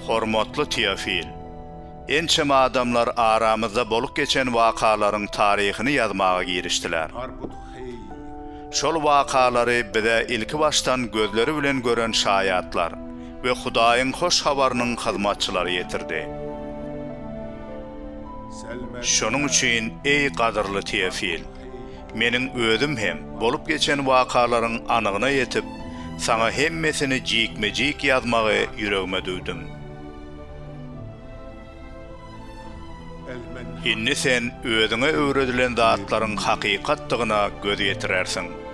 Hormatly Teofil, ençeme adamlar aramızda bolup geçen wakaların tarihini yazmaga girişdiler. Şol wakalary bize ilki baştan gözleri bilen gören şaýatlar we Hudaýyň hoş habarynyň hyzmatçylary ýetirdi. Şonuň üçin ey gadyrly Teofil, meniň özüm hem bolup geçen wakalaryň anygyna ýetip, sana hemmesini jikme-jik ýazmagy ýüregime düýdüm. Inni sen özüňe öwredilen zatlaryň hakykatdygyna göz ýetirersiň.